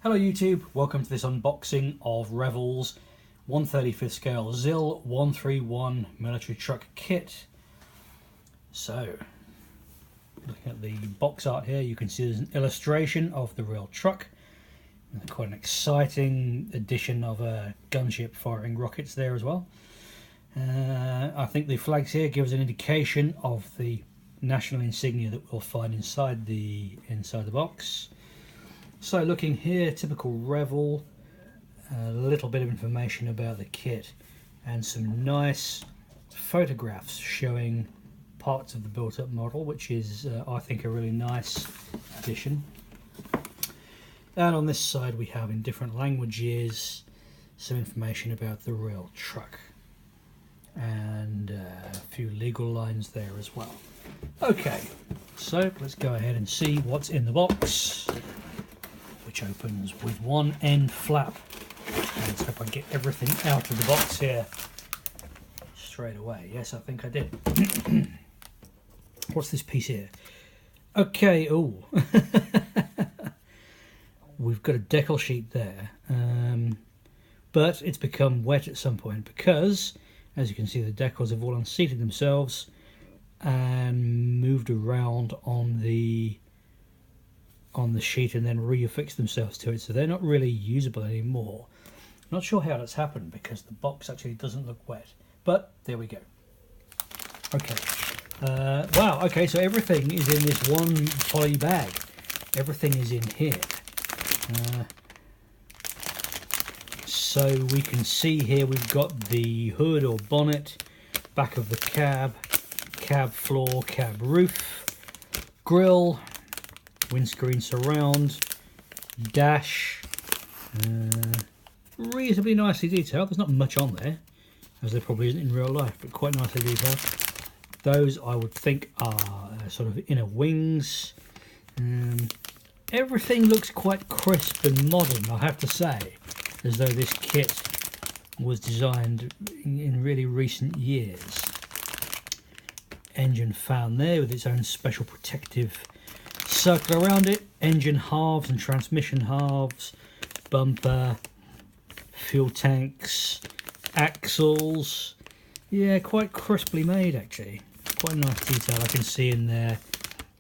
Hello YouTube, welcome to this unboxing of Revell's 1/35 scale Zil-131 military truck kit. So, looking at the box art here, you can see there's an illustration of the real truck. Quite an exciting addition of a gunship firing rockets there as well. I think the flags here give us an indication of the national insignia that we'll find inside the box. So looking here, typical Revell, a little bit of information about the kit and some nice photographs showing parts of the built-up model, which is I think a really nice addition. And on this side we have, in different languages, some information about the real truck and a few legal lines there as well. Okay, so let's go ahead and see what's in the box, which opens with one end flap. Let's hope I get everything out of the box here straight away. Yes, I think I did. What's this piece here? Okay, oh. We've got a decal sheet there, but it's become wet at some point because, as you can see, the decals have all unseated themselves and moved around on the sheet and then reaffixed themselves to it, so they're not really usable anymore. Not sure how that's happened because the box actually doesn't look wet, but there we go. Okay, wow, okay, so everything is in this one poly bag. Everything is in here. So we can see here we've got the hood or bonnet, back of the cab, cab floor, cab roof, grille, windscreen surround, dash, reasonably nicely detailed. There's not much on there, as there probably isn't in real life, but quite nicely detailed. Those I would think are sort of inner wings. Everything looks quite crisp and modern, I have to say, as though this kit was designed in really recent years. Engine fan there with its own special protective circle around it, engine halves and transmission halves, bumper, fuel tanks, axles. Yeah, quite crisply made actually. Quite nice detail I can see in there.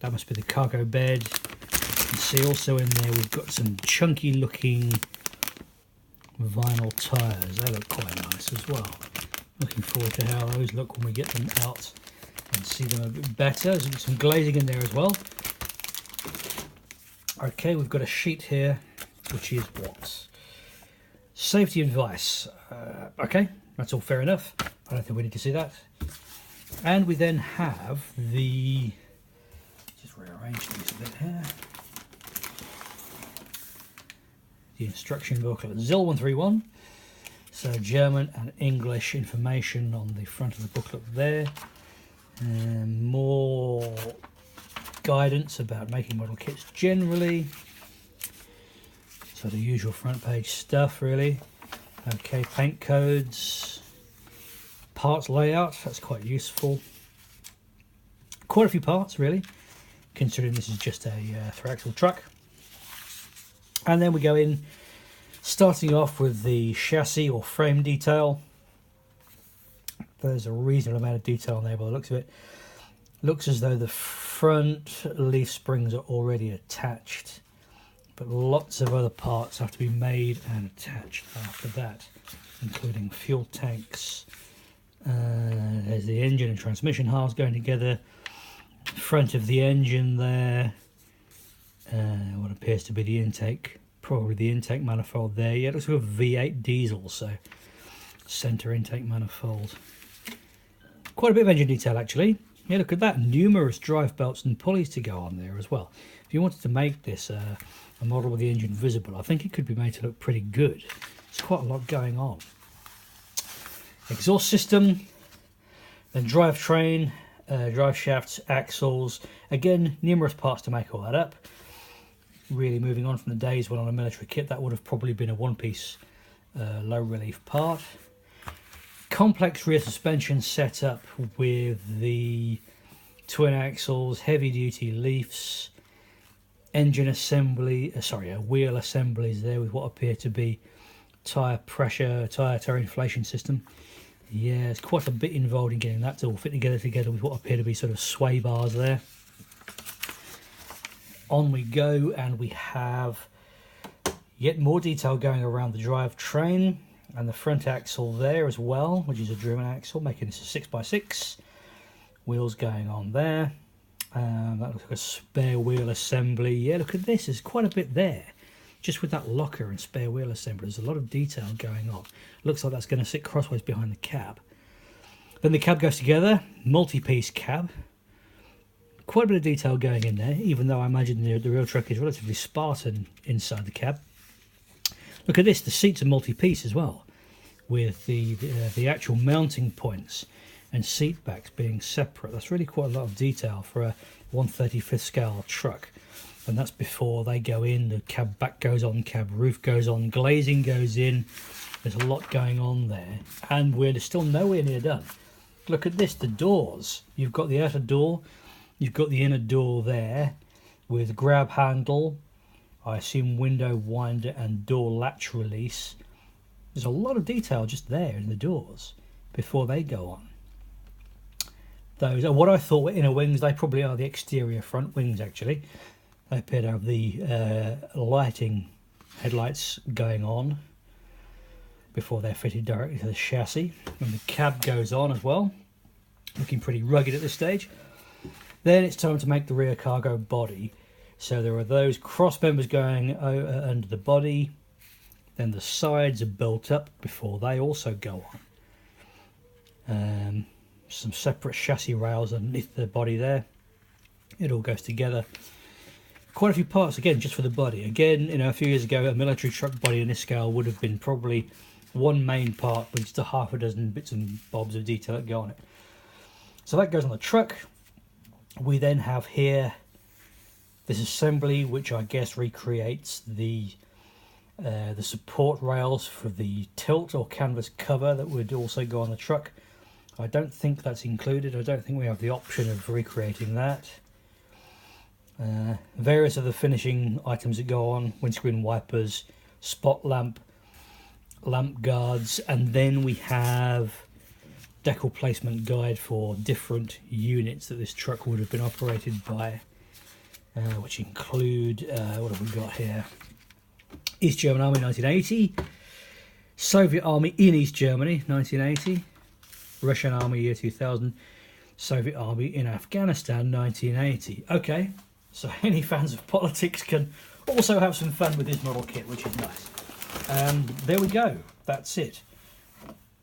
That must be the cargo bed. You can see also in there we've got some chunky looking vinyl tyres. They look quite nice as well. Looking forward to how those look when we get them out and see them a bit better. There's some glazing in there as well. Okay, we've got a sheet here, which is what? Safety advice. Okay, that's all fair enough. I don't think we need to see that. And we then have the... just rearrange these a bit here. The instruction booklet, Zil-131. So German and English information on the front of the booklet there. And more guidance about making model kits generally. So the usual front page stuff really. Okay, paint codes, parts layout, that's quite useful. Quite a few parts really, considering this is just a 3-axle truck. And then we go in, starting off with the chassis or frame detail. There's a reasonable amount of detail on there by the looks of it. Looks as though the front leaf springs are already attached, but lots of other parts have to be made and attached after that, including fuel tanks. There's the engine and transmission halves going together, front of the engine there, what appears to be the intake, probably the intake manifold there. Yeah, it looks like a V8 diesel, so center intake manifold. Quite a bit of engine detail actually. Yeah, look at that, numerous drive belts and pulleys to go on there as well. If you wanted to make this a model with the engine visible, I think it could be made to look pretty good. There's quite a lot going on. Exhaust system, then drivetrain, drive shafts, axles. Again, numerous parts to make all that up. Really moving on from the days when on a military kit that would have probably been a one-piece low relief part. Complex rear suspension setup with the twin axles, heavy duty leafs, engine assembly, wheel assemblies there with what appear to be tyre pressure, tyre inflation system. Yeah, there's quite a bit involved in getting that to all fit together with what appear to be sort of sway bars there. On we go, and we have yet more detail going around the drivetrain and the front axle there as well, which is a driven axle, making this a 6x6. Wheels going on there. That looks like a spare wheel assembly. Yeah, look at this, there's quite a bit there. Just with that locker and spare wheel assembly, there's a lot of detail going on. Looks like that's going to sit crossways behind the cab. Then the cab goes together, multi-piece cab. Quite a bit of detail going in there, even though I imagine the real truck is relatively spartan inside the cab. Look at this, the seats are multi-piece as well, with the actual mounting points and seat backs being separate. That's really quite a lot of detail for a 1/35th scale truck. And that's before they go in, the cab back goes on, cab roof goes on, glazing goes in. There's a lot going on there, and we're still nowhere near done. Look at this, the doors. You've got the outer door, you've got the inner door there with grab handle, I assume window winder and door latch release. There's a lot of detail just there in the doors before they go on. Those are what I thought were inner wings. They probably are the exterior front wings actually. They appear to have the lighting headlights going on before they're fitted directly to the chassis. And the cab goes on as well, looking pretty rugged at this stage. Then it's time to make the rear cargo body. So there are those cross members going under the body. Then the sides are built up before they also go on. Some separate chassis rails underneath the body there. It all goes together. Quite a few parts again just for the body. Again, you know, a few years ago a military truck body in this scale would have been probably one main part with just a half a dozen bits and bobs of detail that go on it. So that goes on the truck. We then have here this assembly, which I guess recreates the support rails for the tilt or canvas cover that would also go on the truck. I don't think that's included. I don't think we have the option of recreating that. Various other finishing items that go on, windscreen wipers, spot lamp, lamp guards, and then we have decal placement guide for different units that this truck would have been operated by, which include, what have we got here? East German Army 1980, Soviet Army in East Germany 1980, Russian Army year 2000, Soviet Army in Afghanistan 1980. Okay, so any fans of politics can also have some fun with this model kit, which is nice. There we go, that's it.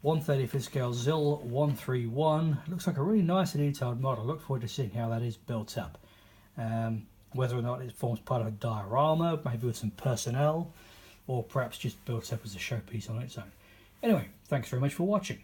1/35th scale Zil-131. Looks like a really nice and detailed model. Look forward to seeing how that is built up. Whether or not it forms part of a diorama, maybe with some personnel, or perhaps just built up as a showpiece on its own. Anyway, thanks very much for watching.